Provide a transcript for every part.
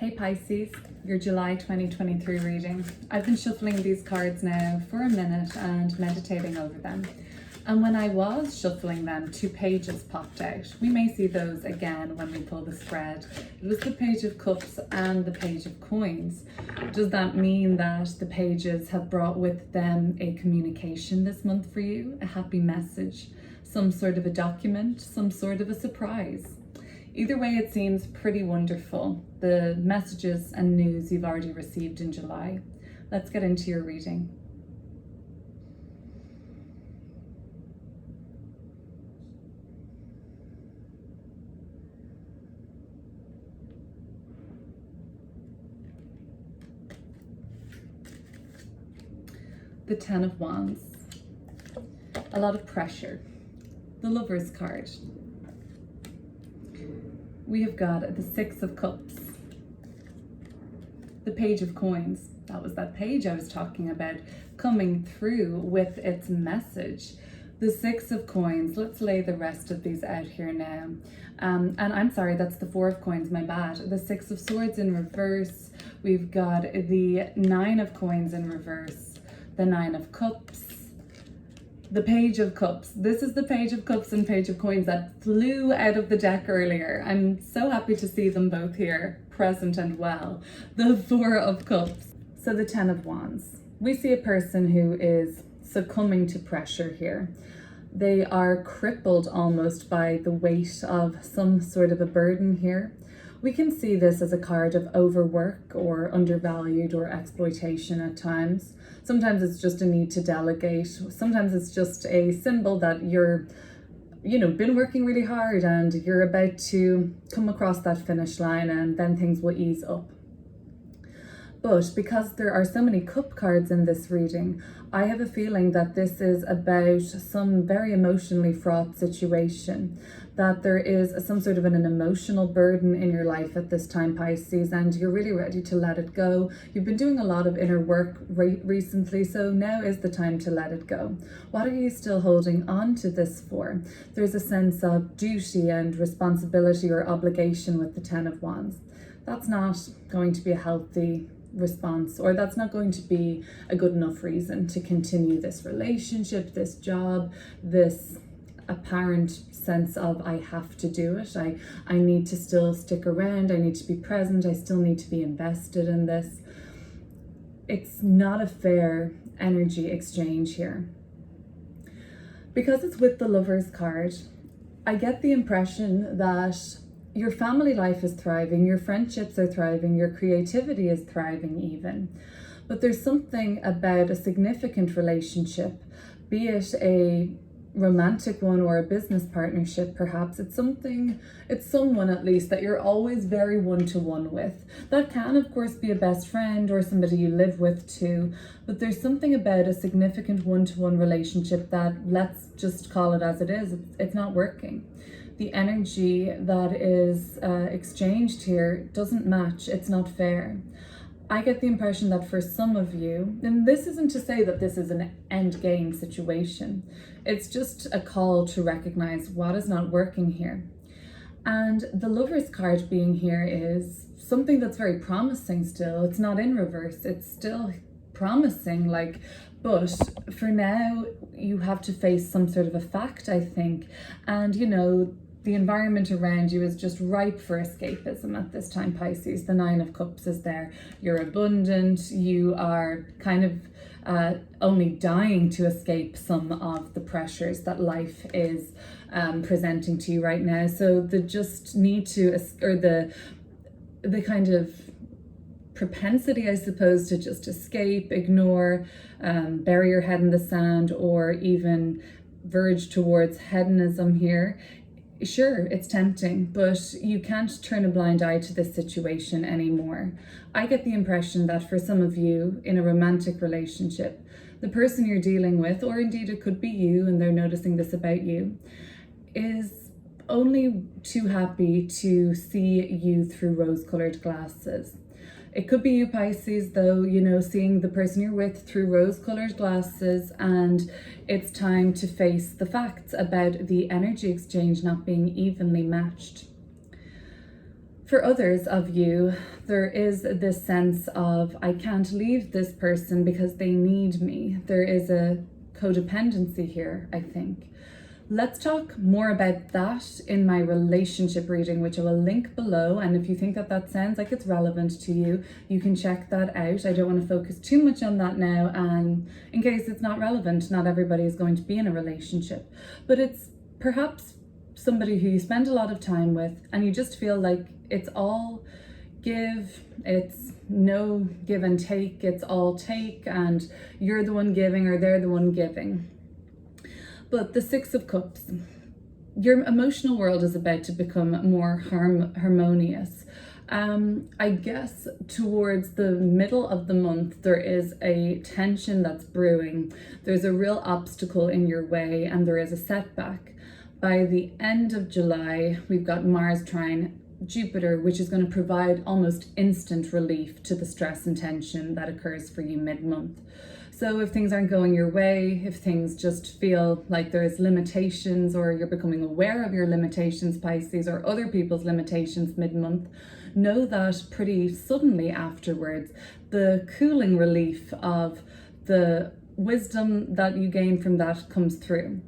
Hey Pisces, your July 2023 reading. I've been shuffling these cards now for a minute and meditating over them. And when I was shuffling them, two pages popped out. We may see those again when we pull the spread. It was the Page of Cups and the Page of Coins. Does that mean that the pages have brought with them a communication this month for you? A happy message? Some sort of a document? Some sort of a surprise? Either way, it seems pretty wonderful, the messages and news you've already received in July. Let's get into your reading. The Ten of Wands. A lot of pressure. The Lover's card. We have got the Six of Cups, the Page of Coins. That was that page I was talking about coming through with its message. The Six of Coins. Let's lay the rest of these out here now. And I'm sorry, that's the Four of Coins, my bad. The Six of Swords in reverse. We've got the Nine of Coins in reverse. The Nine of Cups. The Page of Cups. This is the Page of Cups and Page of Coins that flew out of the deck earlier. I'm so happy to see them both here, present and well. The Four of Cups. So the Ten of Wands. We see a person who is succumbing to pressure here. They are crippled almost by the weight of some sort of a burden here. We can see this as a card of overwork or undervalued or exploitation at times. Sometimes it's just a need to delegate. Sometimes it's just a symbol that you're, been working really hard and you're about to come across that finish line and then things will ease up. But because there are so many cup cards in this reading, I have a feeling that this is about some very emotionally fraught situation, that there is some sort of an emotional burden in your life at this time, Pisces, and you're really ready to let it go. You've been doing a lot of inner work recently, so now is the time to let it go. What are you still holding on to this for? There's a sense of duty and responsibility or obligation with the Ten of Wands. That's not going to be a healthy response, or that's not going to be a good enough reason to continue this relationship, this job, this apparent sense of I have to do it. I need to still stick around. I need to be present. I still need to be invested in this. It's not a fair energy exchange here. Because it's with the Lover's card, I get the impression that your family life is thriving, your friendships are thriving, your creativity is thriving even. But there's something about a significant relationship, be it a romantic one or a business partnership perhaps. It's someone at least that you're always very one-to-one with. That can of course be a best friend or somebody you live with too, but there's something about a significant one-to-one relationship that, let's just call it as it is, it's not working. The energy that is exchanged here doesn't match. It's not fair. I get the impression that for some of you, and this isn't to say that this is an end game situation, it's just a call to recognize what is not working here. And the Lover's card being here is something that's very promising still. It's not in reverse. It's still promising, but for now you have to face some sort of a fact, I think. And the environment around you is just ripe for escapism at this time, Pisces. The Nine of Cups is there. You're abundant. You are kind of only dying to escape some of the pressures that life is presenting to you right now. So the just need to, or the kind of propensity, I suppose, to just escape, ignore, bury your head in the sand, or even verge towards hedonism here. Sure, it's tempting, but you can't turn a blind eye to this situation anymore. I get the impression that for some of you in a romantic relationship, the person you're dealing with, or indeed it could be you and they're noticing this about you, is only too happy to see you through rose-colored glasses. It could be you, Pisces, though, seeing the person you're with through rose-colored glasses, and it's time to face the facts about the energy exchange not being evenly matched. For others of you, there is this sense of, I can't leave this person because they need me. There is a codependency here, I think. Let's talk more about that in my relationship reading, which I will link below. And if you think that that sounds like it's relevant to you, you can check that out. I don't want to focus too much on that now. And in case it's not relevant, not everybody is going to be in a relationship, but it's perhaps somebody who you spend a lot of time with and you just feel like it's all give, it's no give and take, it's all take, and you're the one giving or they're the one giving. But the Six of Cups, your emotional world is about to become more harmonious. I guess towards the middle of the month, there is a tension that's brewing. There's a real obstacle in your way and there is a setback. By the end of July, we've got Mars trine Jupiter, which is going to provide almost instant relief to the stress and tension that occurs for you mid-month. So if things aren't going your way, if things just feel like there's limitations or you're becoming aware of your limitations, Pisces, or other people's limitations mid-month, know that pretty suddenly afterwards, the cooling relief of the wisdom that you gain from that comes through.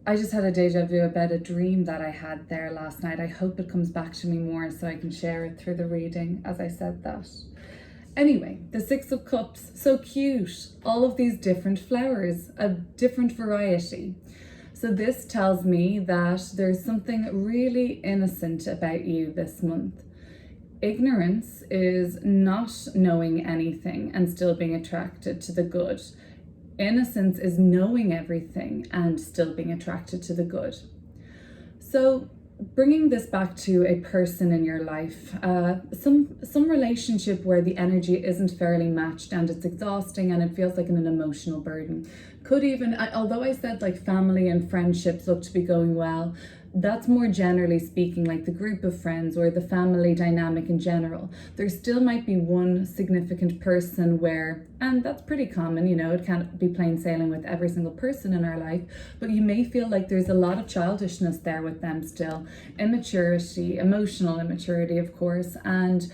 I just had a deja vu about a dream that I had there last night. I hope it comes back to me more so I can share it through the reading as I said that. Anyway, the Six of Cups, so cute. All of these different flowers, a different variety. So this tells me that there's something really innocent about you this month. Ignorance is not knowing anything and still being attracted to the good. Innocence is knowing everything and still being attracted to the good. So bringing this back to a person in your life, some relationship where the energy isn't fairly matched and it's exhausting and it feels like an emotional burden. Could even, although I said like family and friendships look to be going well, that's more generally speaking like the group of friends or the family dynamic in general. There still might be one significant person where, and that's pretty common, you know, it can't be plain sailing with every single person in our life, but you may feel like there's a lot of childishness there with them still. Immaturity, emotional immaturity, of course, and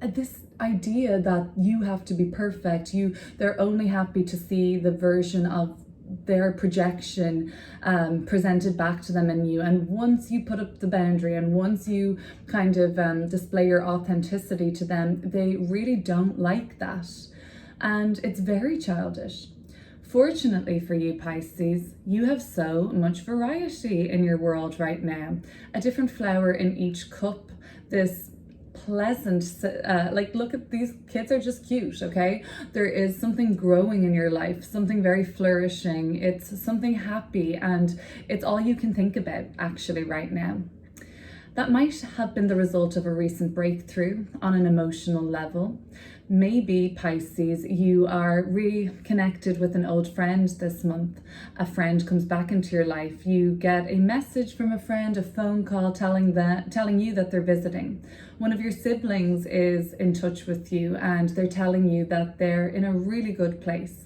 this idea that you have to be perfect, they're only happy to see the version of their projection presented back to them in you, and once you put up the boundary and once you kind of display your authenticity to them, they really don't like that, and it's very childish. Fortunately for you, Pisces, you have so much variety in your world right now. A different flower in each cup, this pleasant, like look at these kids are just cute, okay? There is something growing in your life, something very flourishing, it's something happy, and it's all you can think about actually right now. That might have been the result of a recent breakthrough on an emotional level. Maybe, Pisces, you are reconnected with an old friend this month. A friend comes back into your life. You get a message from a friend, a phone call telling you that they're visiting. One of your siblings is in touch with you and they're telling you that they're in a really good place.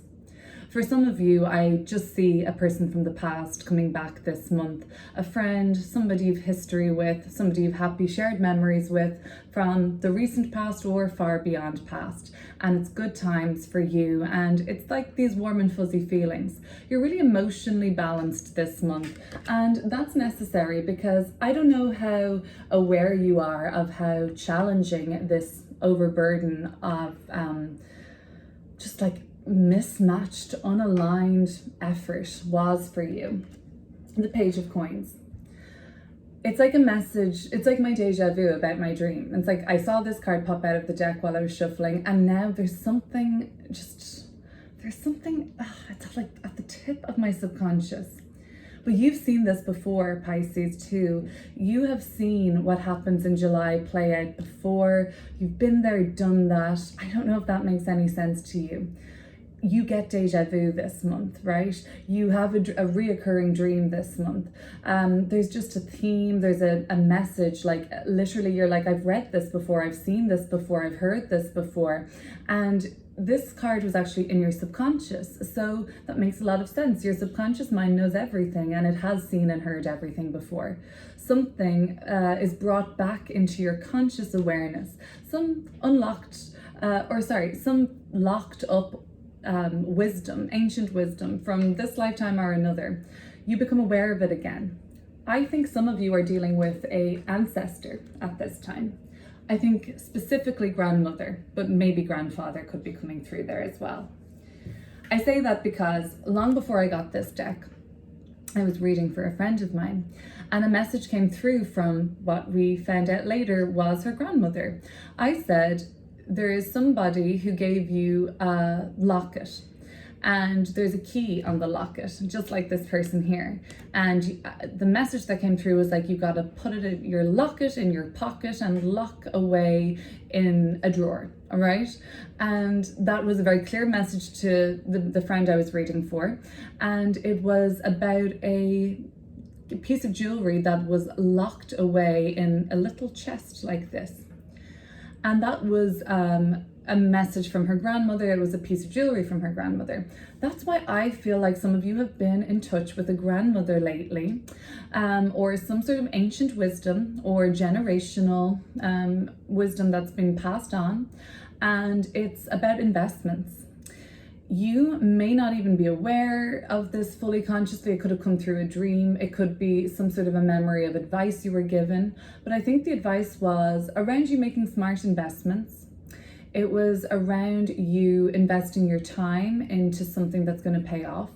For some of you, I just see a person from the past coming back this month, a friend, somebody you've history with, somebody you've happy shared memories with from the recent past or far beyond past. And it's good times for you. And it's like these warm and fuzzy feelings. You're really emotionally balanced this month. And that's necessary because I don't know how aware you are of how challenging this overburden of just like mismatched, unaligned effort was for you. The Page of Coins. It's like a message, it's like my deja vu about my dream. It's like I saw this card pop out of the deck while I was shuffling, and now there's something, it's like at the tip of my subconscious. But you've seen this before, Pisces, too. You have seen what happens in July play out before. You've been there, done that. I don't know if that makes any sense to you. You get deja vu this month, right? You have a reoccurring dream this month. There's just a theme, there's a message, like literally you're like, I've read this before, I've seen this before, I've heard this before. And this card was actually in your subconscious. So that makes a lot of sense. Your subconscious mind knows everything, and it has seen and heard everything before. Something is brought back into your conscious awareness. Some some locked up wisdom, ancient wisdom from this lifetime or another. You become aware of it again. I think some of you are dealing with an ancestor at this time. I think specifically grandmother, but maybe grandfather could be coming through there as well. I say that because long before I got this deck, I was reading for a friend of mine, and a message came through from what we found out later was her grandmother. I said, there is somebody who gave you a locket, and there's a key on the locket, just like this person here. And the message that came through was like, you got to put your locket in your pocket and lock away in a drawer, all right? And that was a very clear message to the friend I was reading for. And it was about a piece of jewelry that was locked away in a little chest like this. And that was a message from her grandmother. It was a piece of jewelry from her grandmother. That's why I feel like some of you have been in touch with a grandmother lately, or some sort of ancient wisdom or generational wisdom that's been passed on. And it's about investments. You may not even be aware of this fully consciously. It could have come through a dream. It could be some sort of a memory of advice you were given. But I think the advice was around you making smart investments. It was around you investing your time into something that's going to pay off.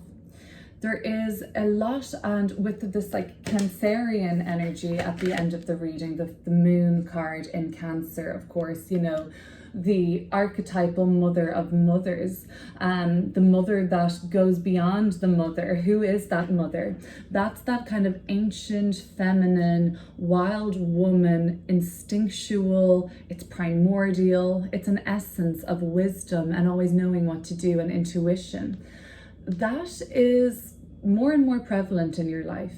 There is a lot, and with this like Cancerian energy at the end of the reading, the moon card in Cancer, of course, you know, the archetypal mother of mothers, the mother that goes beyond the mother. Who is that mother? That's that kind of ancient, feminine, wild woman, instinctual, it's primordial, it's an essence of wisdom and always knowing what to do and intuition. That is more and more prevalent in your life.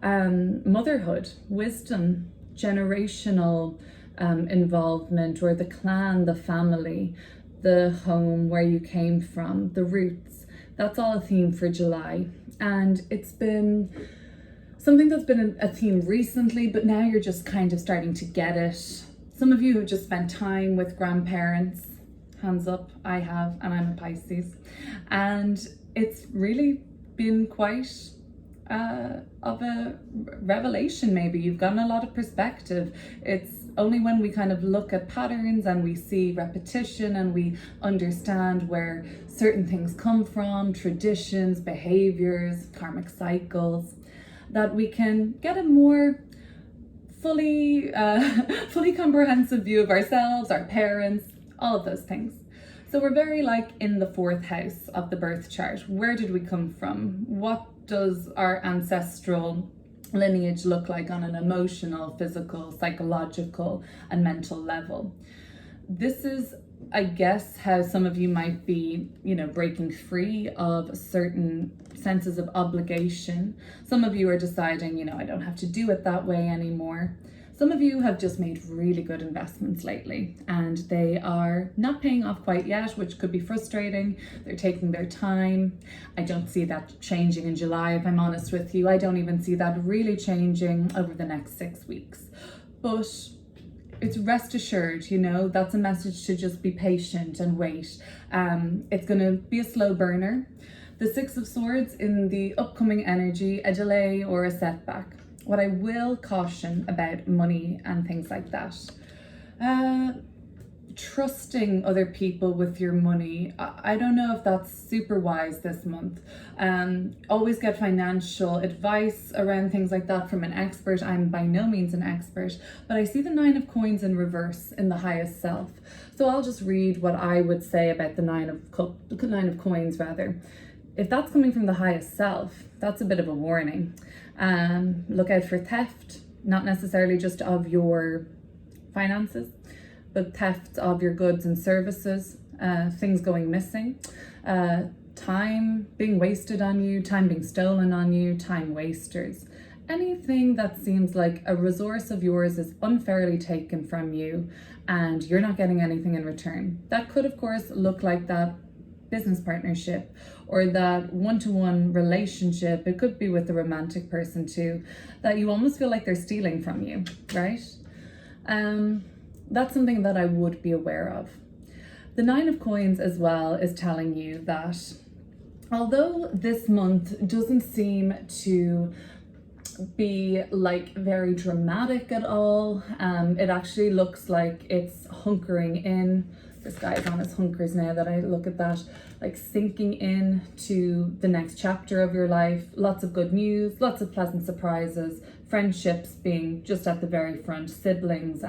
Motherhood, wisdom, generational involvement, or the clan, the family, the home where you came from, the roots. That's all a theme for July. And it's been something that's been a theme recently, but now you're just kind of starting to get it. Some of you have just spent time with grandparents. Hands up, I have, and I'm a Pisces. And it's really been quite of a revelation. Maybe you've gotten a lot of perspective. It's only when we kind of look at patterns and we see repetition and we understand where certain things come from, traditions, behaviors, karmic cycles, that we can get a more fully comprehensive view of ourselves, our parents, all of those things. So we're very like in the 4th house of the birth chart. Where did we come from? What does our ancestral lineage look like on an emotional, physical, psychological, and mental level? This is, I guess, how some of you might be, you know, breaking free of certain senses of obligation. Some of you are deciding, you know, I don't have to do it that way anymore. Some of you have just made really good investments lately, and they are not paying off quite yet, which could be frustrating. They're taking their time. I don't see that changing in July, if I'm honest with you. I don't even see that really changing over the next 6 weeks. But it's rest assured, you know, that's a message to just be patient and wait. It's going to be a slow burner. The 6 of Swords in the upcoming energy, a delay or a setback. What I will caution about money and things like that, trusting other people with your money, I don't know if that's super wise this month. Always get financial advice around things like that from an expert. I'm by no means an expert, but I see the 9 of Coins in reverse in the highest self. So I'll just read what I would say about the 9 of Coins rather. If that's coming from the highest self, that's a bit of a warning. Look out for theft, not necessarily just of your finances, but theft of your goods and services, things going missing, time being wasted on you, time being stolen on you, time wasters. anything that seems like a resource of yours is unfairly taken from you and you're not getting anything in return. That could, of course, look like that business partnership or that one-to-one relationship. It could be with a romantic person too, that you almost feel like they're stealing from you, right? That's something that I would be aware of. The Nine of Coins as well is telling you that although this month doesn't seem to be like very dramatic at all, it actually looks like it's hunkering in. This guy's on his hunkers now that I look at that, like sinking in to the next chapter of your life. Lots of good news, lots of pleasant surprises, friendships being just at the very front, siblings,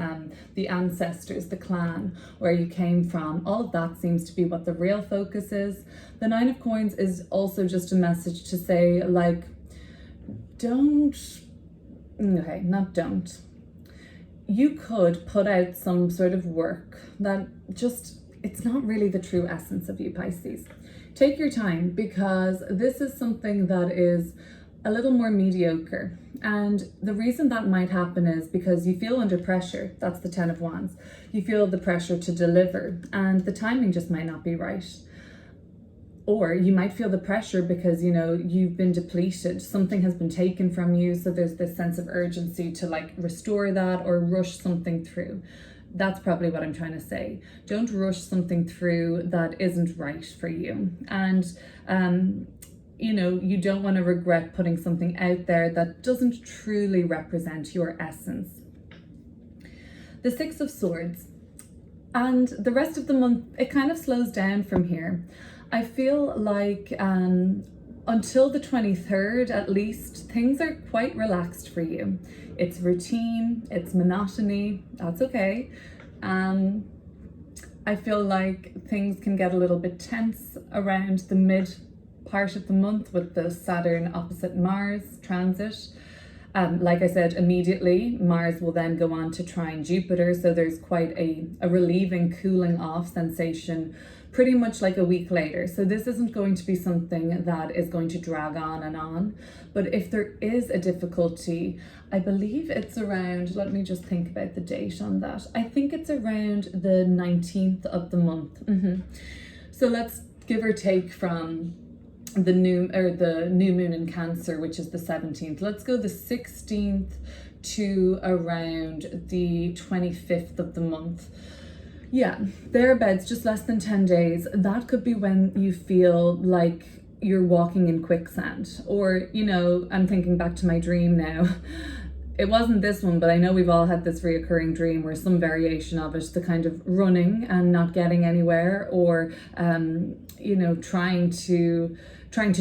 the ancestors, the clan, where you came from. All of that seems to be what the real focus is. The Nine of Coins is also just a message to say, like, don't. You could put out some sort of work that just, it's not really the true essence of you, Pisces. Take your time, because this is something that is a little more mediocre. And the reason that might happen is because you feel under pressure. That's the Ten of Wands. You feel the pressure to deliver, and the timing just might not be right. Or you might feel the pressure because, you know, you've been depleted. Something has been taken from you. So there's this sense of urgency to like restore that or rush something through. That's probably what I'm trying to say. Don't rush something through that isn't right for you. And, you know, you don't want to regret putting something out there that doesn't truly represent your essence. The Six of Swords. And the rest of the month, it kind of slows down from here. I feel like until the 23rd, at least, things are quite relaxed for you. It's routine, it's monotony, that's okay. I feel like things can get a little bit tense around the mid part of the month with the Saturn opposite Mars transit. Like I said, immediately Mars will then go on to trine Jupiter, so there's quite a relieving, cooling off sensation pretty much like a week later. So this isn't going to be something that is going to drag on and on. But if there is a difficulty, I believe it's around, let me just think about the date on that. I think it's around the 19th of the month. So let's give or take from the new moon in Cancer, which is the 17th. Let's go the 16th to around the 25th of the month. Yeah, thereabouts, just less than 10 days. That could be when you feel like you're walking in quicksand. Or, you know, I'm thinking back to my dream now. It wasn't this one, but I know we've all had this reoccurring dream where some variation of it, the kind of running and not getting anywhere, or, you know, trying to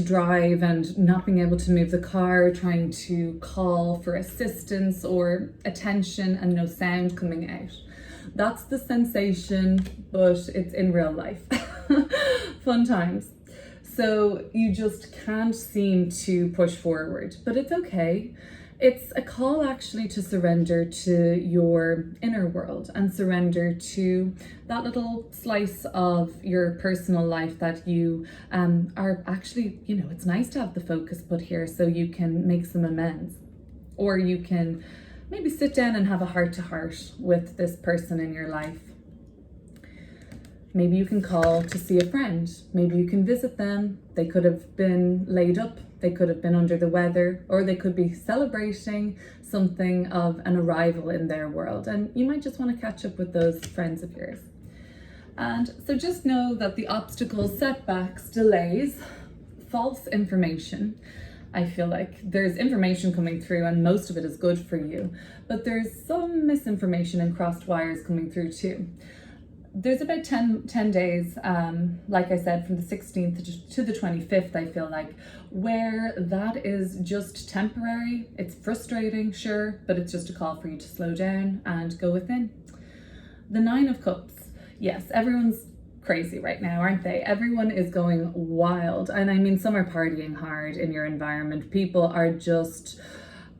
drive and not being able to move the car, trying to call for assistance or attention and no sound coming out. That's the sensation, but it's in real life. Fun times. So you just can't seem to push forward, but it's okay. It's a call actually to surrender to your inner world and surrender to that little slice of your personal life that you are actually, you know, it's nice to have the focus put here so you can make some amends, or you can maybe sit down and have a heart-to-heart with this person in your life. Maybe you can call to see a friend. Maybe you can visit them. They could have been laid up. They could have been under the weather, or they could be celebrating something of an arrival in their world. And you might just want to catch up with those friends of yours. And so just know that the obstacles, setbacks, delays, false information, I feel like there's information coming through and most of it is good for you, but there's some misinformation and crossed wires coming through too. There's about 10 days, like I said, from the 16th to the 25th, I feel like, where that is just temporary. It's frustrating, sure, but it's just a call for you to slow down and go within. The Nine of Cups. Yes, everyone's crazy right now, aren't they? Everyone is going wild. And I mean, some are partying hard in your environment. People are just,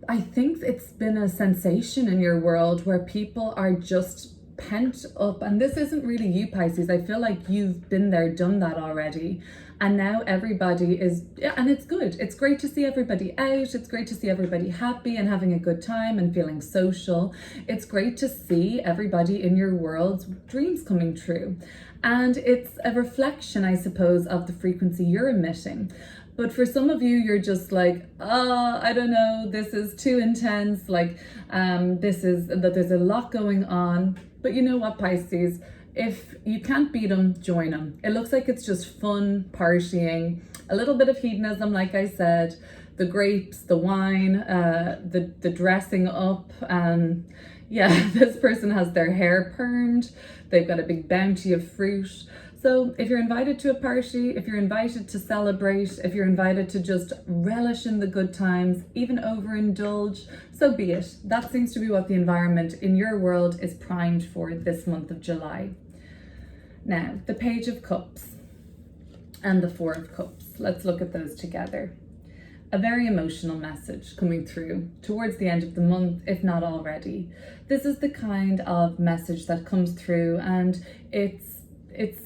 I think it's been a sensation in your world where people are just pent up, and this isn't really you, Pisces. I feel like you've been there, done that already. And now everybody is, yeah, and it's good. It's great to see everybody out. It's great to see everybody happy and having a good time and feeling social. It's great to see everybody in your world's dreams coming true. And it's a reflection, I suppose, of the frequency you're emitting. But for some of you, you're just like, oh, I don't know, this is too intense. Like, this is that there's a lot going on. But you know what, Pisces? If you can't beat them, join them. It looks like it's just fun, partying, a little bit of hedonism, like I said, the grapes, the wine, the dressing up. Yeah, this person has their hair permed. They've got a big bounty of fruit. So if you're invited to a party, if you're invited to celebrate, if you're invited to just relish in the good times, even overindulge, so be it. That seems to be what the environment in your world is primed for this month of July. Now, the Page of Cups and the Four of Cups. Let's look at those together. A very emotional message coming through towards the end of the month, if not already. This is the kind of message that comes through, and it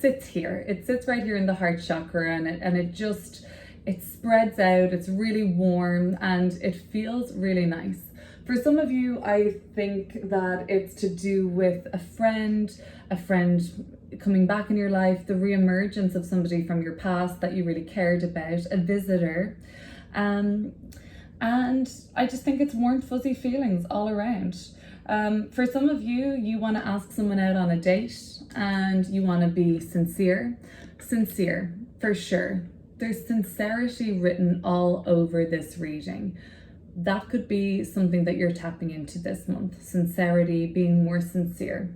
sits here. It sits right here in the heart chakra, and it spreads out. It's really warm and it feels really nice. For some of you, I think that it's to do with a friend coming back in your life, the reemergence of somebody from your past that you really cared about, a visitor. And I just think it's warm, fuzzy feelings all around. For some of you, you want to ask someone out on a date and you want to be sincere, for sure. There's sincerity written all over this reading. That could be something that you're tapping into this month. Sincerity, being more sincere.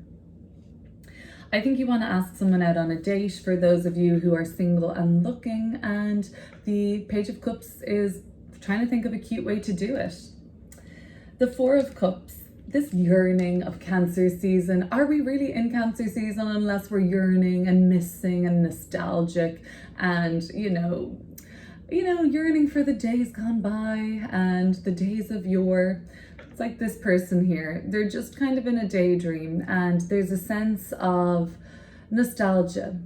I think you want to ask someone out on a date for those of you who are single and looking, and the Page of Cups is trying to think of a cute way to do it. The Four of Cups, this yearning of Cancer season. Are we really in Cancer season unless we're yearning and missing and nostalgic and, yearning for the days gone by and the days of yore? It's like this person here. They're just kind of in a daydream, and there's a sense of nostalgia.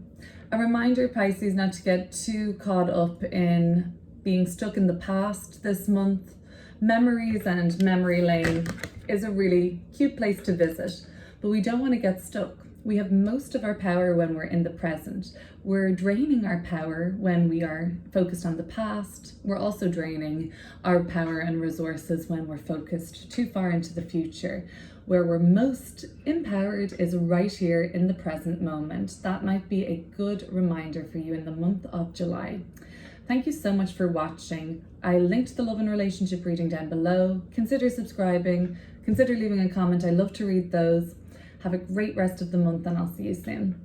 A reminder, Pisces, not to get too caught up in being stuck in the past this month. Memories and memory lane is a really cute place to visit, but we don't want to get stuck. We have most of our power when we're in the present. We're draining our power when we are focused on the past. We're also draining our power and resources when we're focused too far into the future. Where we're most empowered is right here in the present moment. That might be a good reminder for you in the month of July. Thank you so much for watching. I linked the love and relationship reading down below. Consider subscribing, consider leaving a comment. I love to read those. Have a great rest of the month, and I'll see you soon.